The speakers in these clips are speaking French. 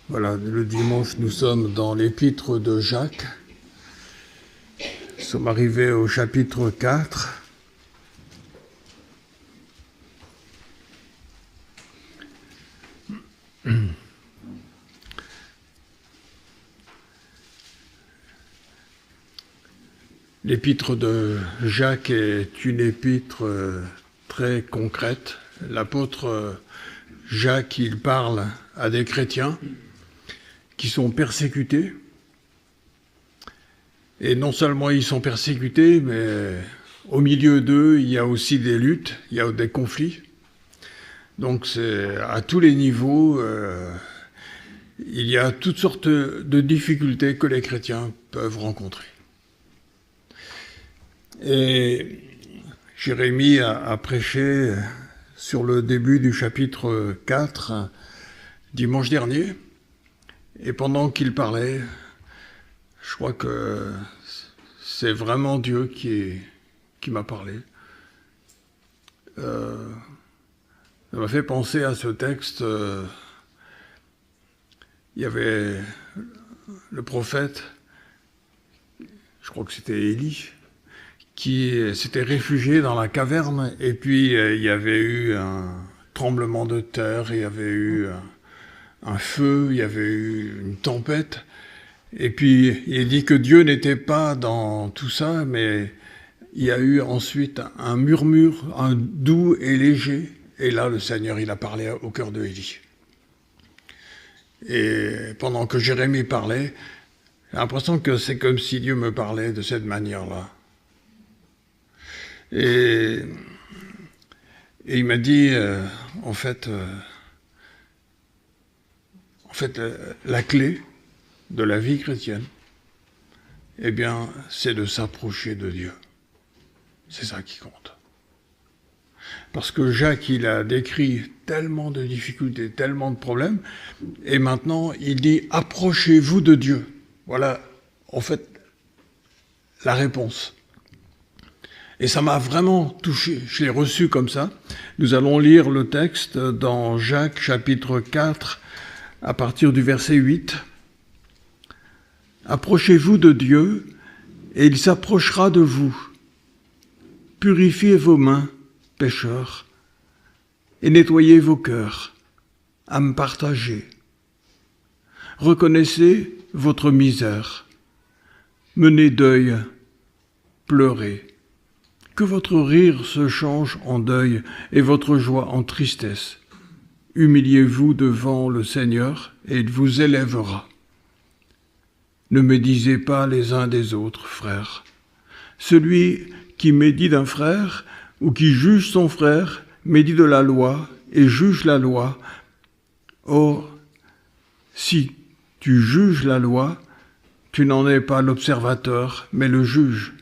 Voilà, le dimanche, nous sommes dans l'épître de Jacques. Nous sommes arrivés au chapitre 4. L'épître de Jacques est une épître très concrète. L'apôtre Jacques, il parle à des chrétiens qui sont persécutés. Et non seulement ils sont persécutés, mais au milieu d'eux, il y a aussi des luttes, il y a des conflits. Donc c'est à tous les niveaux, il y a toutes sortes de difficultés que les chrétiens peuvent rencontrer. Et Jérémie a prêché sur le début du chapitre 4, dimanche dernier. Et pendant qu'il parlait, je crois que c'est vraiment Dieu qui m'a parlé. Ça m'a fait penser à ce texte. Il y avait le prophète, je crois que c'était Élie, qui s'était réfugié dans la caverne, et puis il y avait eu un tremblement de terre, il y avait eu un feu, il y avait eu une tempête, et puis il dit que Dieu n'était pas dans tout ça, mais il y a eu ensuite un murmure, un doux et léger, et là le Seigneur il a parlé au cœur de Élie. Et pendant que Jérémie parlait, j'ai l'impression que c'est comme si Dieu me parlait de cette manière-là. Et il m'a dit, en fait, la clé de la vie chrétienne, eh bien, c'est de s'approcher de Dieu. C'est ça qui compte. Parce que Jacques, il a décrit tellement de difficultés, tellement de problèmes, et maintenant, il dit, approchez-vous de Dieu. Voilà, en fait, la réponse. Et ça m'a vraiment touché, je l'ai reçu comme ça. Nous allons lire le texte dans Jacques chapitre 4 à partir du verset 8. Approchez-vous de Dieu et il s'approchera de vous. Purifiez vos mains, pécheurs, et nettoyez vos cœurs, âmes partagées. Reconnaissez votre misère, menez deuil, pleurez. Que votre rire se change en deuil et votre joie en tristesse. Humiliez-vous devant le Seigneur et il vous élèvera. Ne médisez pas les uns des autres, frères. Celui qui médit d'un frère ou qui juge son frère médit de la loi et juge la loi. Or, si tu juges la loi, tu n'en es pas l'observateur, mais le juge.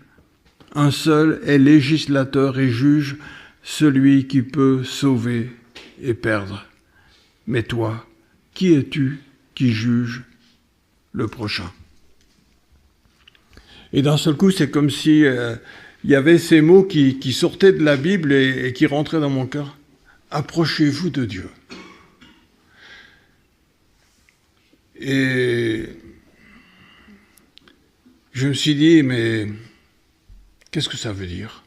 Un seul est législateur et juge, celui qui peut sauver et perdre. Mais toi, qui es-tu qui juge le prochain? Et d'un seul coup, c'est comme si il y avait ces mots qui sortaient de la Bible et qui rentraient dans mon cœur. Approchez-vous de Dieu. Et je me suis dit, mais qu'est-ce que ça veut dire?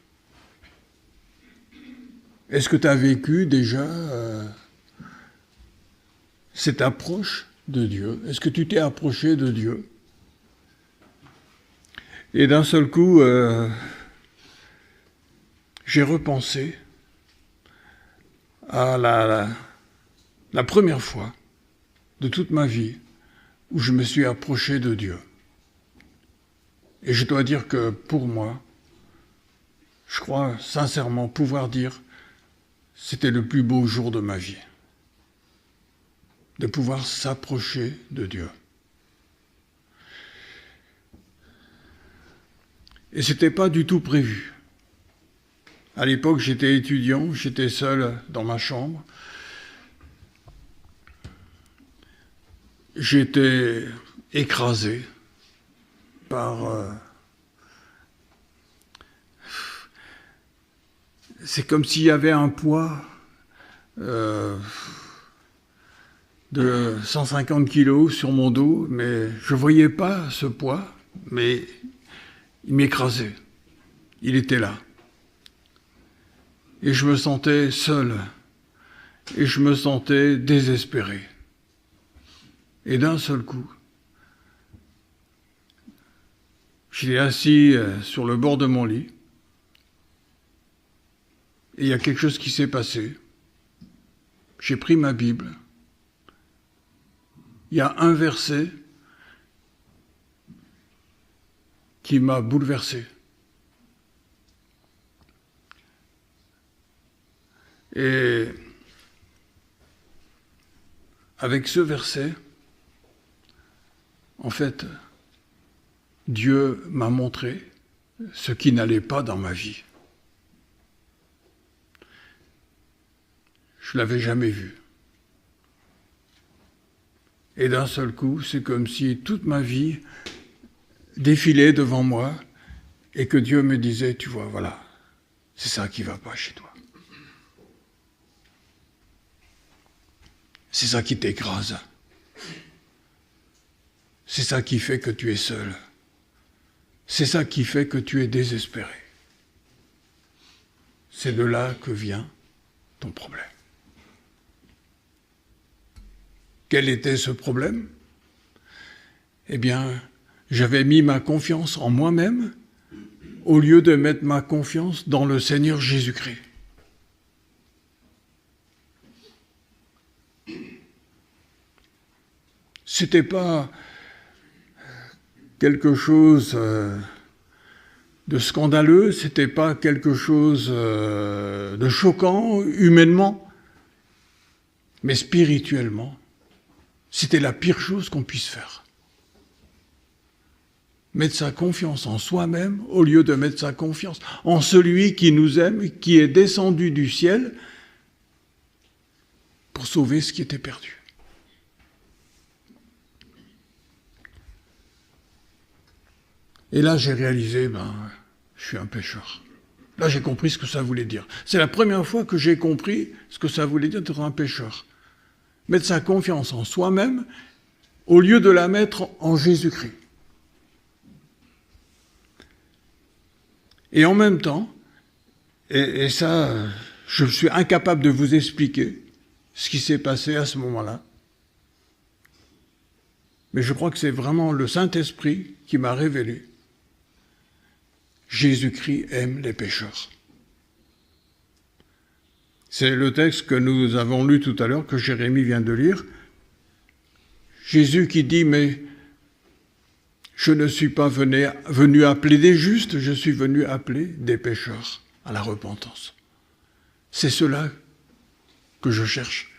Est-ce que tu as vécu déjà cette approche de Dieu? Est-ce que tu t'es approché de Dieu? Et d'un seul coup, j'ai repensé à la première fois de toute ma vie où je me suis approché de Dieu. Et je dois dire que pour moi, je crois sincèrement pouvoir dire c'était le plus beau jour de ma vie. De pouvoir s'approcher de Dieu. Et c'était pas du tout prévu. À l'époque, j'étais étudiant, j'étais seul dans ma chambre. J'étais écrasé par... C'est comme s'il y avait un poids de 150 kilos sur mon dos, mais je ne voyais pas ce poids, mais il m'écrasait. Il était là. Et je me sentais seul. Et je me sentais désespéré. Et d'un seul coup, j'étais assis sur le bord de mon lit. Et il y a quelque chose qui s'est passé. J'ai pris ma Bible. Il y a un verset qui m'a bouleversé. Et avec ce verset, en fait, Dieu m'a montré ce qui n'allait pas dans ma vie. Je ne l'avais jamais vu. Et d'un seul coup, c'est comme si toute ma vie défilait devant moi et que Dieu me disait, tu vois, voilà, c'est ça qui ne va pas chez toi. C'est ça qui t'écrase. C'est ça qui fait que tu es seul. C'est ça qui fait que tu es désespéré. C'est de là que vient ton problème. Quel était ce problème? Eh bien, j'avais mis ma confiance en moi-même au lieu de mettre ma confiance dans le Seigneur Jésus-Christ. C'était pas quelque chose de scandaleux, c'était pas quelque chose de choquant humainement, mais spirituellement, c'était la pire chose qu'on puisse faire. Mettre sa confiance en soi-même au lieu de mettre sa confiance en celui qui nous aime, qui est descendu du ciel pour sauver ce qui était perdu. Et là, j'ai réalisé, je suis un pécheur. Là, j'ai compris ce que ça voulait dire. C'est la première fois que j'ai compris ce que ça voulait dire d'être un pécheur. Mettre sa confiance en soi-même au lieu de la mettre en Jésus-Christ. Et en même temps, et ça, je suis incapable de vous expliquer ce qui s'est passé à ce moment-là, mais je crois que c'est vraiment le Saint-Esprit qui m'a révélé. Jésus-Christ aime les pécheurs. C'est le texte que nous avons lu tout à l'heure, que Jérémie vient de lire. Jésus qui dit, mais je ne suis pas venu appeler des justes, je suis venu appeler des pécheurs à la repentance. C'est cela que je cherche.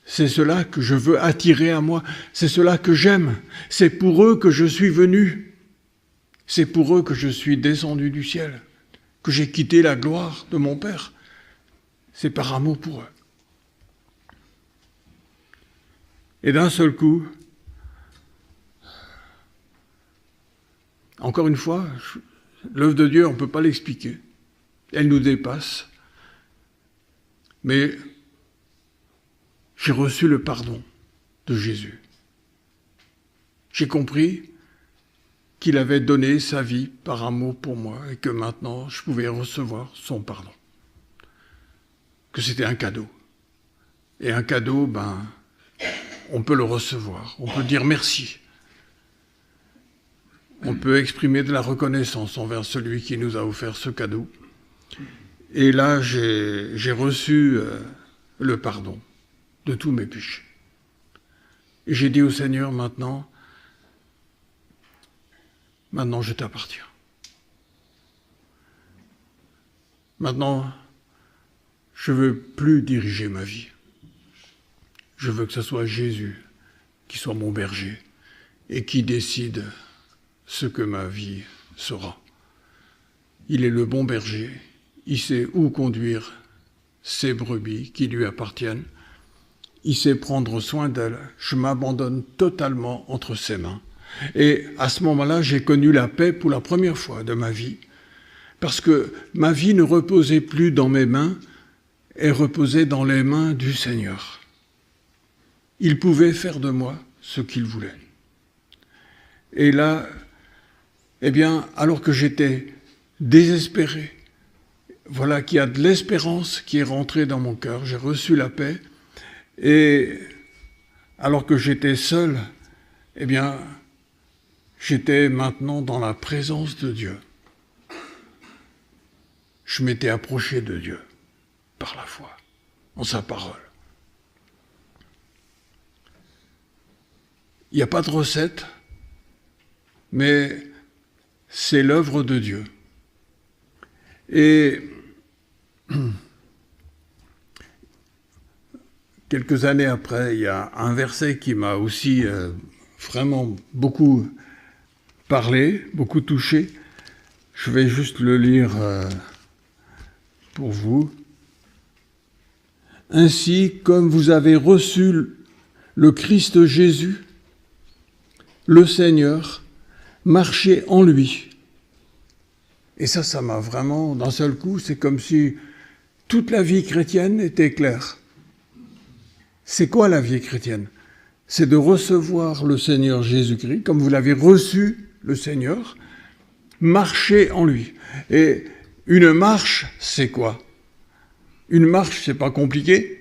C'est cela que je veux attirer à moi. C'est cela que j'aime. C'est pour eux que je suis venu. C'est pour eux que je suis descendu du ciel, que j'ai quitté la gloire de mon Père. C'est par amour pour eux. Et d'un seul coup, encore une fois, l'œuvre de Dieu, on ne peut pas l'expliquer. Elle nous dépasse. Mais j'ai reçu le pardon de Jésus. J'ai compris qu'il avait donné sa vie par amour pour moi et que maintenant je pouvais recevoir son pardon. Que c'était un cadeau. Et un cadeau, on peut le recevoir, on peut dire merci. On peut exprimer de la reconnaissance envers celui qui nous a offert ce cadeau. Et là, j'ai reçu le pardon de tous mes péchés. Et j'ai dit au Seigneur, maintenant je t'appartiens. Maintenant, je ne veux plus diriger ma vie. Je veux que ce soit Jésus qui soit mon berger et qui décide ce que ma vie sera. Il est le bon berger, il sait où conduire ses brebis qui lui appartiennent, il sait prendre soin d'elles, je m'abandonne totalement entre ses mains. Et à ce moment-là, j'ai connu la paix pour la première fois de ma vie, parce que ma vie ne reposait plus dans mes mains, elle reposait dans les mains du Seigneur. il pouvait faire de moi ce qu'il voulait. Et là, eh bien, alors que j'étais désespéré, voilà qu'il y a de l'espérance qui est rentrée dans mon cœur, j'ai reçu la paix, et alors que j'étais seul, eh bien, j'étais maintenant dans la présence de Dieu. Je m'étais approché de Dieu par la foi, en sa parole. Il n'y a pas de recette, mais c'est l'œuvre de Dieu. Et quelques années après, il y a un verset qui m'a aussi vraiment beaucoup parlé, beaucoup touché. Je vais juste le lire pour vous. Ainsi, comme vous avez reçu le Christ Jésus, le Seigneur, marchez en lui. Et ça m'a vraiment, d'un seul coup, c'est comme si toute la vie chrétienne était claire. C'est quoi la vie chrétienne? C'est de recevoir le Seigneur Jésus-Christ, comme vous l'avez reçu, le Seigneur, marcher en lui. Et une marche, c'est quoi? Une marche, c'est pas compliqué.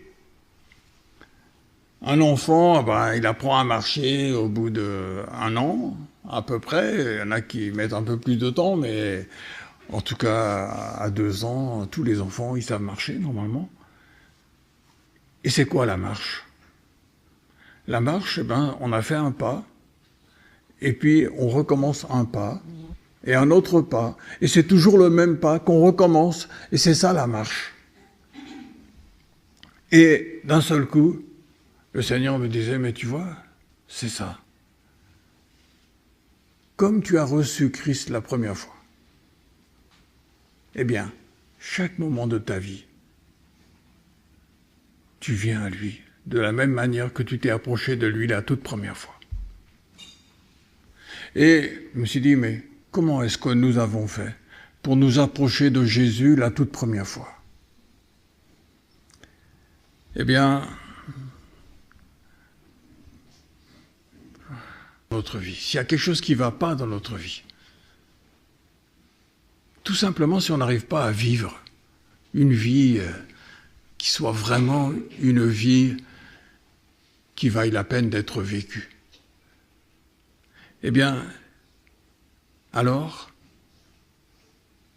Un enfant, il apprend à marcher au bout d'1 an, à peu près. Il y en a qui mettent un peu plus de temps, mais en tout cas, à 2 ans, tous les enfants, ils savent marcher, normalement. Et c'est quoi la marche? La marche, on a fait un pas, et puis on recommence un pas, et un autre pas, et c'est toujours le même pas qu'on recommence, et c'est ça la marche. Et d'un seul coup, le Seigneur me disait, mais tu vois, c'est ça. Comme tu as reçu Christ la première fois, eh bien, chaque moment de ta vie, tu viens à lui, de la même manière que tu t'es approché de lui la toute première fois. Et je me suis dit, mais comment est-ce que nous avons fait pour nous approcher de Jésus la toute première fois? Eh bien, notre vie, s'il y a quelque chose qui ne va pas dans notre vie, tout simplement si on n'arrive pas à vivre une vie qui soit vraiment une vie qui vaille la peine d'être vécue, eh bien, alors,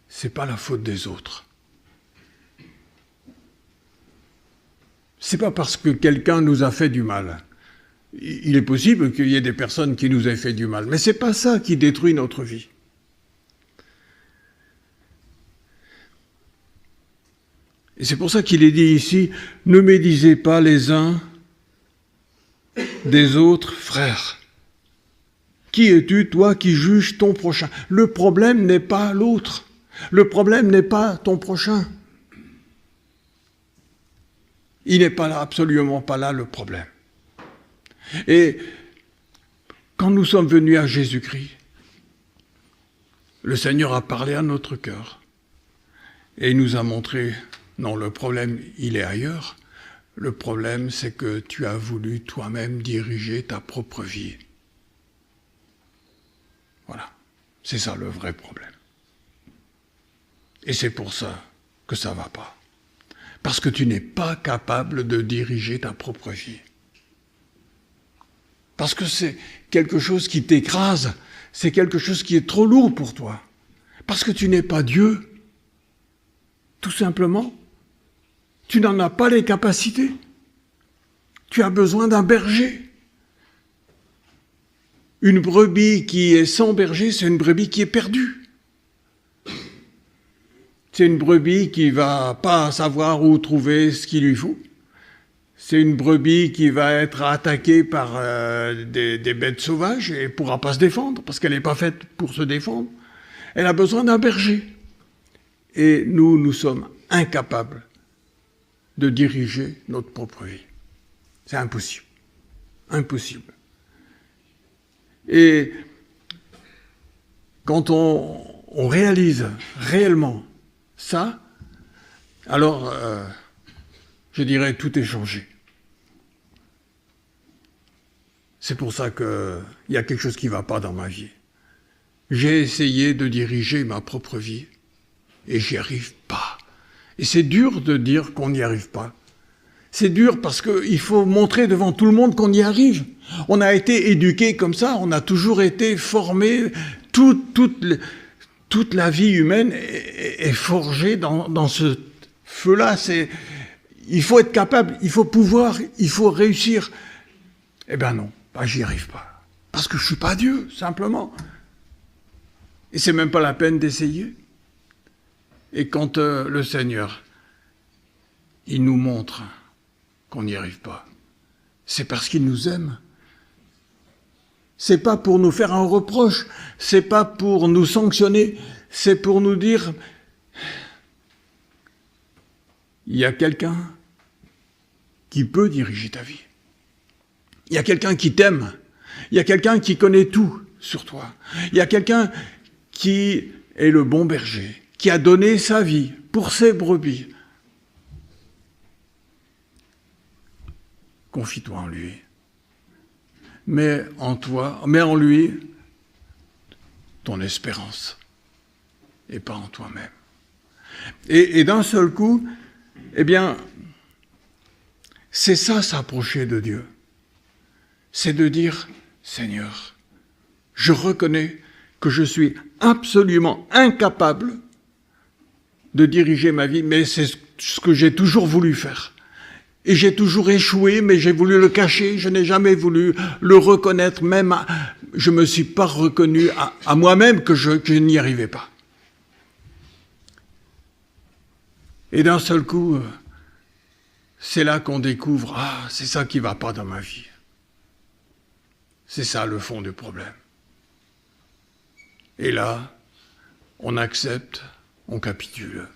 c'est pas la faute des autres. C'est pas parce que quelqu'un nous a fait du mal. Il est possible qu'il y ait des personnes qui nous aient fait du mal, mais c'est pas ça qui détruit notre vie. Et c'est pour ça qu'il est dit ici, ne médisez pas les uns des autres frères. Qui es-tu, toi, qui juges ton prochain? Le problème n'est pas l'autre. Le problème n'est pas ton prochain. Il n'est pas là, absolument pas là, le problème. Et quand nous sommes venus à Jésus-Christ, le Seigneur a parlé à notre cœur et il nous a montré, non, le problème, il est ailleurs. Le problème, c'est que tu as voulu toi-même diriger ta propre vie. Voilà, c'est ça le vrai problème. Et c'est pour ça que ça ne va pas. Parce que tu n'es pas capable de diriger ta propre vie. Parce que c'est quelque chose qui t'écrase, c'est quelque chose qui est trop lourd pour toi. Parce que tu n'es pas Dieu. Tout simplement, tu n'en as pas les capacités. Tu as besoin d'un berger. Une brebis qui est sans berger, c'est une brebis qui est perdue. C'est une brebis qui va pas savoir où trouver ce qu'il lui faut. C'est une brebis qui va être attaquée par des bêtes sauvages et ne pourra pas se défendre parce qu'elle n'est pas faite pour se défendre. Elle a besoin d'un berger. Et nous sommes incapables de diriger notre propre vie. C'est impossible. Impossible. Et quand on réalise réellement ça, alors, je dirais, tout est changé. C'est pour ça qu'il y a quelque chose qui ne va pas dans ma vie. J'ai essayé de diriger ma propre vie et j'y arrive pas. Et c'est dur de dire qu'on n'y arrive pas. C'est dur parce qu'il faut montrer devant tout le monde qu'on y arrive. On a été éduqués comme ça, on a toujours été formés, toute la vie humaine est forgée dans ce feu-là. Il faut être capable, il faut pouvoir, il faut réussir. Eh bien non, j'y arrive pas. Parce que je suis pas Dieu, simplement. Et c'est même pas la peine d'essayer. Et quand le Seigneur, il nous montre qu'on n'y arrive pas, c'est parce qu'il nous aime. C'est pas pour nous faire un reproche, c'est pas pour nous sanctionner, c'est pour nous dire, il y a quelqu'un qui peut diriger ta vie. Il y a quelqu'un qui t'aime. Il y a quelqu'un qui connaît tout sur toi. Il y a quelqu'un qui est le bon berger, qui a donné sa vie pour ses brebis. Confie-toi en lui. Mets en lui ton espérance et pas en toi-même. Et d'un seul coup, eh bien, c'est ça s'approcher de Dieu. C'est de dire, Seigneur, je reconnais que je suis absolument incapable de diriger ma vie, mais c'est ce que j'ai toujours voulu faire. Et j'ai toujours échoué, mais j'ai voulu le cacher, je n'ai jamais voulu le reconnaître, je ne me suis pas reconnu à moi-même que je n'y arrivais pas. Et d'un seul coup, c'est là qu'on découvre, c'est ça qui ne va pas dans ma vie. C'est ça le fond du problème. Et là, on accepte, on capitule.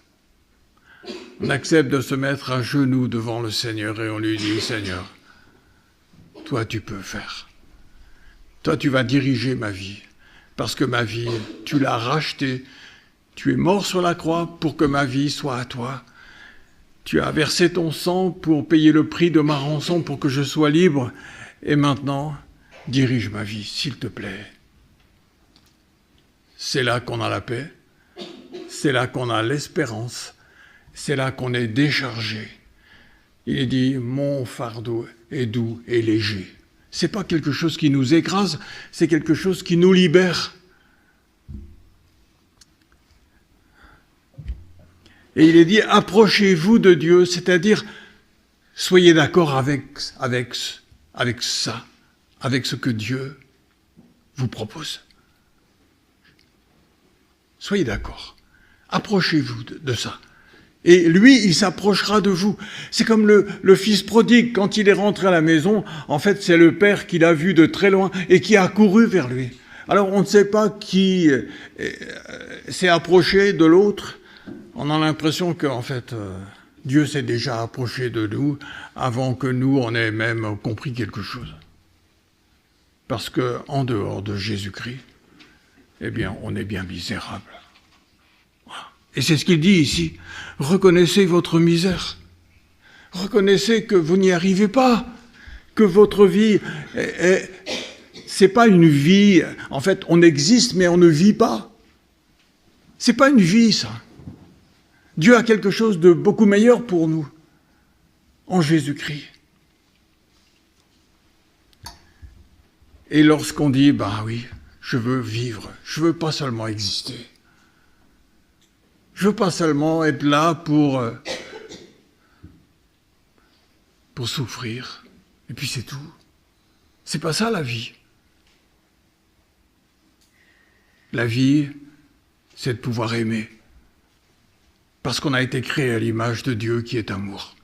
On accepte de se mettre à genoux devant le Seigneur et on lui dit, Seigneur, toi tu peux faire. Toi tu vas diriger ma vie. Parce que ma vie, tu l'as rachetée. Tu es mort sur la croix pour que ma vie soit à toi. Tu as versé ton sang pour payer le prix de ma rançon pour que je sois libre. Et maintenant, dirige ma vie, s'il te plaît. C'est là qu'on a la paix. C'est là qu'on a l'espérance. C'est là qu'on est déchargé. Il est dit, mon fardeau est doux et léger. C'est pas quelque chose qui nous écrase, c'est quelque chose qui nous libère. Et il est dit, approchez-vous de Dieu, c'est-à-dire, soyez d'accord avec ça, avec ce que Dieu vous propose. Soyez d'accord. Approchez-vous de ça. Et lui, il s'approchera de vous. C'est comme le fils prodigue, quand il est rentré à la maison, en fait, c'est le père qui l'a vu de très loin et qui a couru vers lui. Alors, on ne sait pas qui s'est approché de l'autre. On a l'impression qu'en fait, Dieu s'est déjà approché de nous avant que nous, on ait même compris quelque chose. Parce qu'en dehors de Jésus-Christ, eh bien, on est bien misérable. Et c'est ce qu'il dit ici. Reconnaissez votre misère. Reconnaissez que vous n'y arrivez pas. Que votre vie, c'est pas une vie. En fait, on existe, mais on ne vit pas. C'est pas une vie, ça. Dieu a quelque chose de beaucoup meilleur pour nous. En Jésus-Christ. Et lorsqu'on dit, oui, je veux vivre. Je veux pas seulement exister. Je veux pas seulement être là pour souffrir, et puis c'est tout. C'est pas ça la vie. La vie, c'est de pouvoir aimer. Parce qu'on a été créé à l'image de Dieu qui est amour.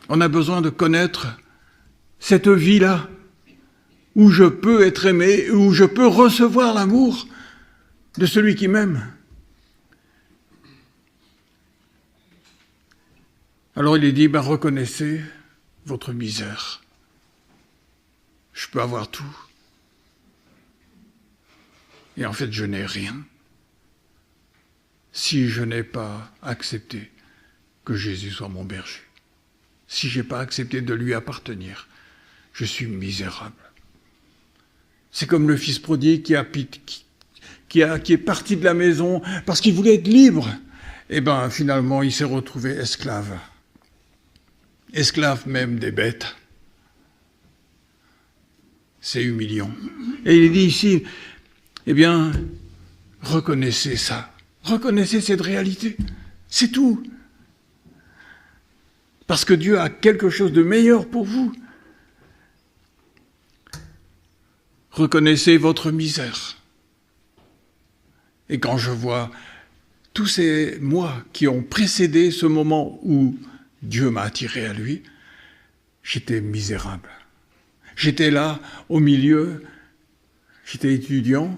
On a besoin de connaître cette vie-là, où je peux être aimé, où je peux recevoir l'amour de celui qui m'aime. Alors il est dit, reconnaissez votre misère. Je peux avoir tout. Et en fait, je n'ai rien. Si je n'ai pas accepté que Jésus soit mon berger. Si je n'ai pas accepté de lui appartenir. je suis misérable. C'est comme le fils prodigue qui est parti de la maison parce qu'il voulait être libre. Et bien, finalement, il s'est retrouvé esclave. Esclave même des bêtes. C'est humiliant. Et il dit ici, eh bien, reconnaissez ça. Reconnaissez cette réalité. C'est tout. Parce que Dieu a quelque chose de meilleur pour vous. Reconnaissez votre misère. Et quand je vois tous ces mois qui ont précédé ce moment où Dieu m'a attiré à lui, j'étais misérable. J'étais là, au milieu, j'étais étudiant,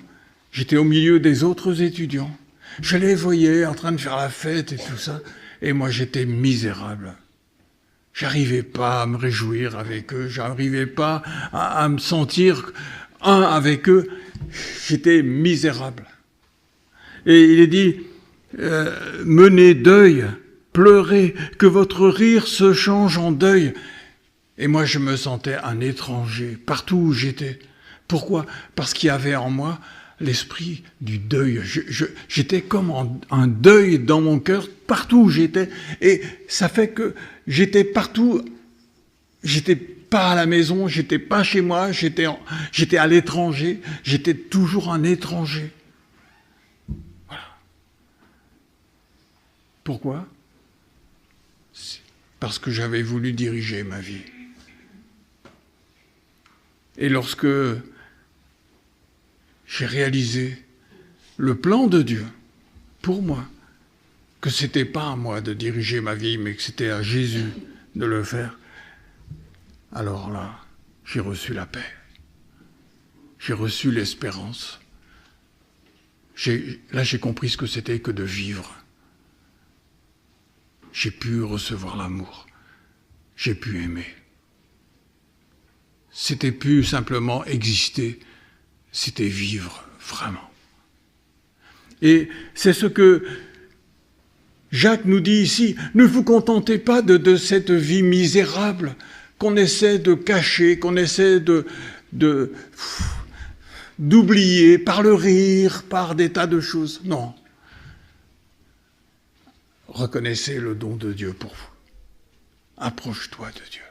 j'étais au milieu des autres étudiants. Je les voyais en train de faire la fête et tout ça, et moi j'étais misérable. J'arrivais pas à me réjouir avec eux, j'arrivais pas à me sentir un avec eux, j'étais misérable. Et il est dit, menez deuil, pleurez, que votre rire se change en deuil. Et moi, je me sentais un étranger, partout où j'étais. Pourquoi ? Parce qu'il y avait en moi l'esprit du deuil. J'étais comme un deuil dans mon cœur, partout où j'étais. Et ça fait que j'étais partout, j'étais pas à la maison, j'étais pas chez moi, j'étais à l'étranger, j'étais toujours un étranger. Voilà. Pourquoi ? Parce que j'avais voulu diriger ma vie. Et lorsque j'ai réalisé le plan de Dieu pour moi, que ce n'était pas à moi de diriger ma vie, mais que c'était à Jésus de le faire, alors là, j'ai reçu la paix. J'ai reçu l'espérance. Là, j'ai compris ce que c'était que de vivre. J'ai pu recevoir l'amour. J'ai pu aimer. C'était plus simplement exister, c'était vivre vraiment. Et c'est ce que Jacques nous dit ici, ne vous contentez pas de cette vie misérable qu'on essaie de cacher, qu'on essaie d'oublier par le rire, par des tas de choses. Non. Reconnaissez le don de Dieu pour vous. Approche-toi de Dieu.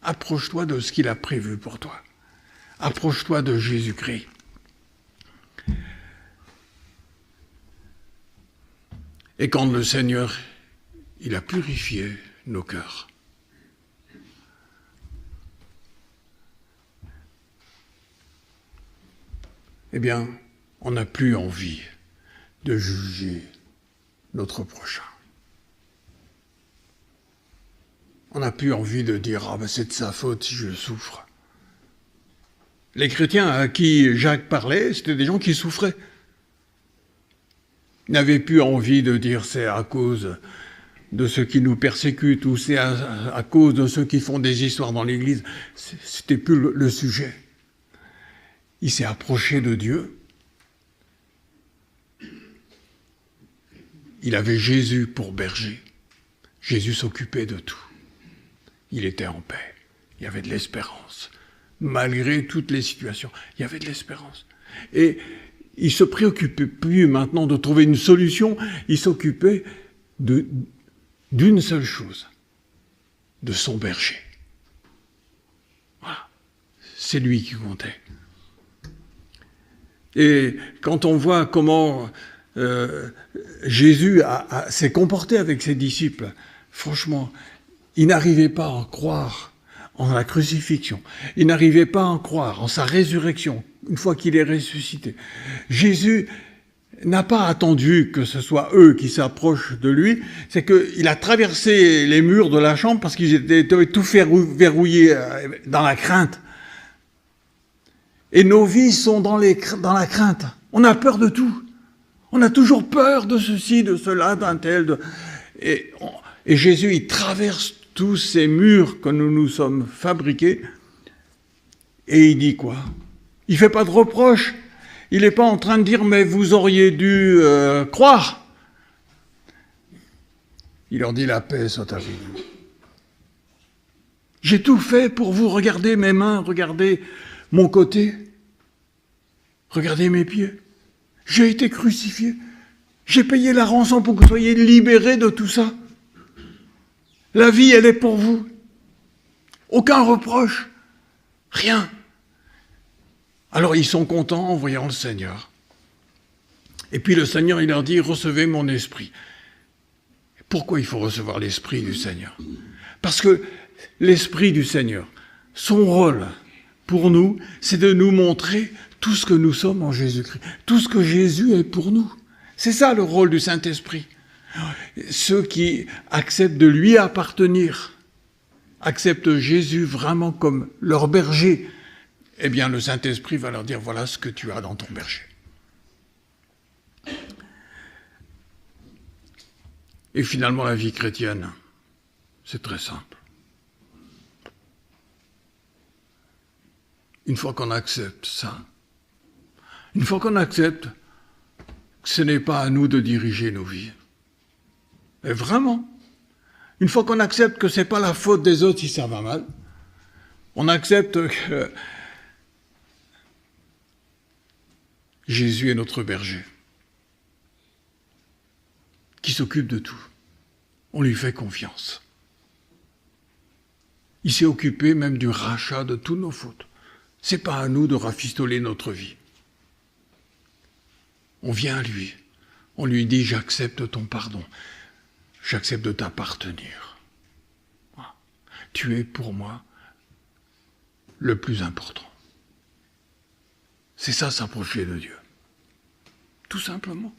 Approche-toi de ce qu'il a prévu pour toi. Approche-toi de Jésus-Christ. Et quand le Seigneur, il a purifié nos cœurs, eh bien, on n'a plus envie de juger notre prochain. On n'a plus envie de dire « Ah ben c'est de sa faute si je souffre ». Les chrétiens à qui Jacques parlait, c'était des gens qui souffraient. Ils n'avaient plus envie de dire « c'est à cause de ceux qui nous persécutent » ou « c'est à cause de ceux qui font des histoires dans l'Église ». C'était plus le sujet. Il s'est approché de Dieu. Il avait Jésus pour berger. Jésus s'occupait de tout. Il était en paix. Il y avait de l'espérance. Malgré toutes les situations, il y avait de l'espérance. Et il ne se préoccupait plus maintenant de trouver une solution. Il s'occupait d'une seule chose, de son berger. Voilà. C'est lui qui comptait. Et quand on voit comment Jésus s'est comporté avec ses disciples, franchement, il n'arrivait pas à en croire en la crucifixion. Il n'arrivait pas à en croire en sa résurrection, une fois qu'il est ressuscité. Jésus n'a pas attendu que ce soit eux qui s'approchent de lui, c'est qu'il a traversé les murs de la chambre parce qu'ils étaient tout verrouillés dans la crainte. Et nos vies sont dans la crainte. On a peur de tout. On a toujours peur de ceci, de cela, d'un tel. Et Jésus, il traverse tous ces murs que nous nous sommes fabriqués. Et il dit quoi ? Il ne fait pas de reproches. Il n'est pas en train de dire « mais vous auriez dû croire ». Il leur dit « la paix soit avec vous ». J'ai tout fait pour vous. Regardez mes mains, regardez mon côté, regardez mes pieds. J'ai été crucifié. J'ai payé la rançon pour que vous soyez libérés de tout ça. La vie, elle est pour vous. Aucun reproche. Rien. Alors ils sont contents en voyant le Seigneur. Et puis le Seigneur, il leur dit, recevez mon esprit. Pourquoi il faut recevoir l'esprit du Seigneur? Parce que l'esprit du Seigneur, son rôle pour nous, c'est de nous montrer tout ce que nous sommes en Jésus-Christ, tout ce que Jésus est pour nous. C'est ça le rôle du Saint-Esprit. Ceux qui acceptent de lui appartenir, acceptent Jésus vraiment comme leur berger, eh bien le Saint-Esprit va leur dire, voilà ce que tu as dans ton berger. Et finalement, la vie chrétienne, c'est très simple. Une fois qu'on accepte ça, une fois qu'on accepte que ce n'est pas à nous de diriger nos vies, et vraiment, une fois qu'on accepte que ce n'est pas la faute des autres si ça va mal, on accepte que Jésus est notre berger, qui s'occupe de tout. On lui fait confiance. Il s'est occupé même du rachat de toutes nos fautes. C'est pas à nous de rafistoler notre vie. On vient à lui. On lui dit, j'accepte ton pardon. J'accepte de t'appartenir. Tu es pour moi le plus important. C'est ça, s'approcher de Dieu. Tout simplement.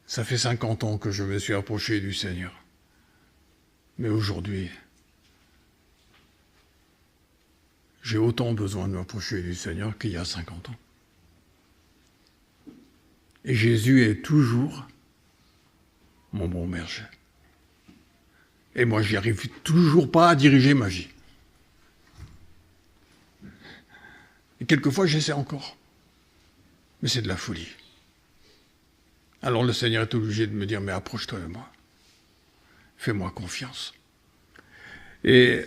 Ça fait 50 ans que je me suis approché du Seigneur. Mais aujourd'hui, j'ai autant besoin de m'approcher du Seigneur qu'il y a 50 ans. Et Jésus est toujours mon bon berger. Et moi, j'y arrive toujours pas à diriger ma vie. Et quelquefois, j'essaie encore. Mais c'est de la folie. Alors le Seigneur est obligé de me dire, mais approche-toi de moi. Fais-moi confiance. Et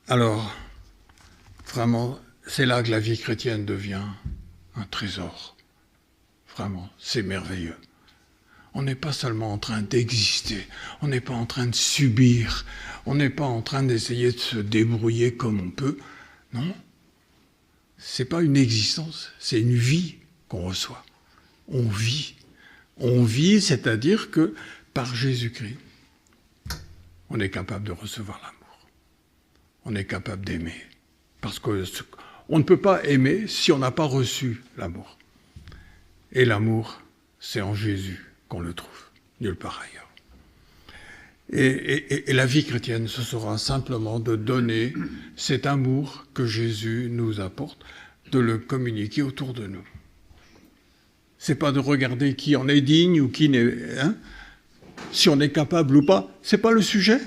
alors, vraiment, c'est là que la vie chrétienne devient un trésor. Vraiment, c'est merveilleux. On n'est pas seulement en train d'exister, on n'est pas en train de subir, on n'est pas en train d'essayer de se débrouiller comme on peut. Non, c'est pas une existence, c'est une vie qu'on reçoit. On vit. On vit, c'est-à-dire que par Jésus-Christ, on est capable de recevoir l'amour. On est capable d'aimer. Parce qu'on ne peut pas aimer si on n'a pas reçu l'amour. Et l'amour, c'est en Jésus qu'on le trouve, nulle part ailleurs. Et la vie chrétienne, ce sera simplement de donner cet amour que Jésus nous apporte, de le communiquer autour de nous. C'est pas de regarder qui en est digne ou qui n'est... Hein, si on est capable ou pas, c'est pas le sujet.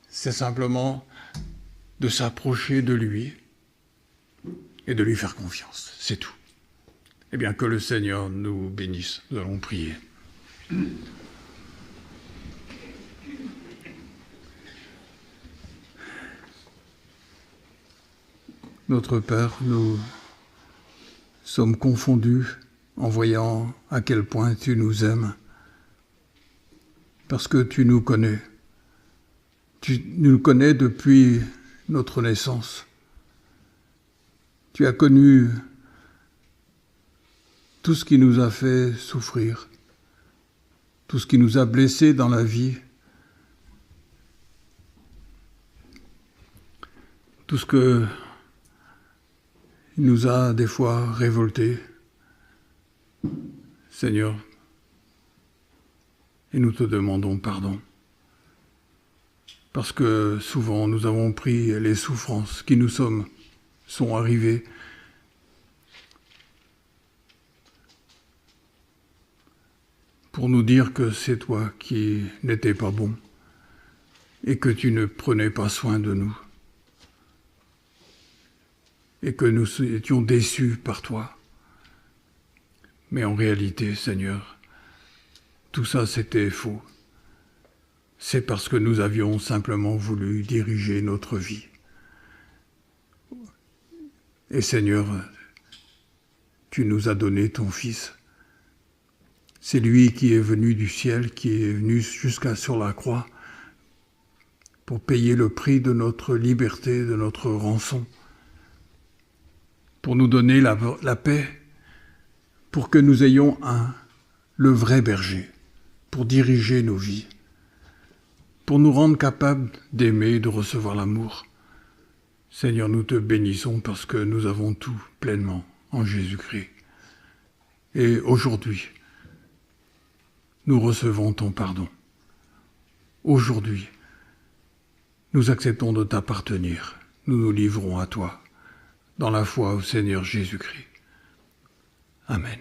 C'est simplement de s'approcher de lui et de lui faire confiance. C'est tout. Eh bien, que le Seigneur nous bénisse. Nous allons prier. Notre Père, nous sommes confondus en voyant à quel point tu nous aimes, parce que tu nous connais. Tu nous connais depuis notre naissance. Tu as connu tout ce qui nous a fait souffrir, tout ce qui nous a blessés dans la vie, tout ce que il nous a des fois révoltés. Seigneur, et nous te demandons pardon. Parce que souvent nous avons pris les souffrances qui nous sont arrivées pour nous dire que c'est toi qui n'étais pas bon et que tu ne prenais pas soin de nous. Et que nous étions déçus par toi. Mais en réalité, Seigneur, tout ça c'était faux. C'est parce que nous avions simplement voulu diriger notre vie. Et Seigneur, tu nous as donné ton Fils. C'est lui qui est venu du ciel, qui est venu jusqu'à sur la croix pour payer le prix de notre liberté, de notre rançon, pour nous donner la paix, pour que nous ayons le vrai berger, pour diriger nos vies, pour nous rendre capables d'aimer, de recevoir l'amour. Seigneur, nous te bénissons parce que nous avons tout pleinement en Jésus-Christ. Et aujourd'hui, nous recevons ton pardon. Aujourd'hui, nous acceptons de t'appartenir. Nous nous livrons à toi, dans la foi au Seigneur Jésus-Christ. Amen.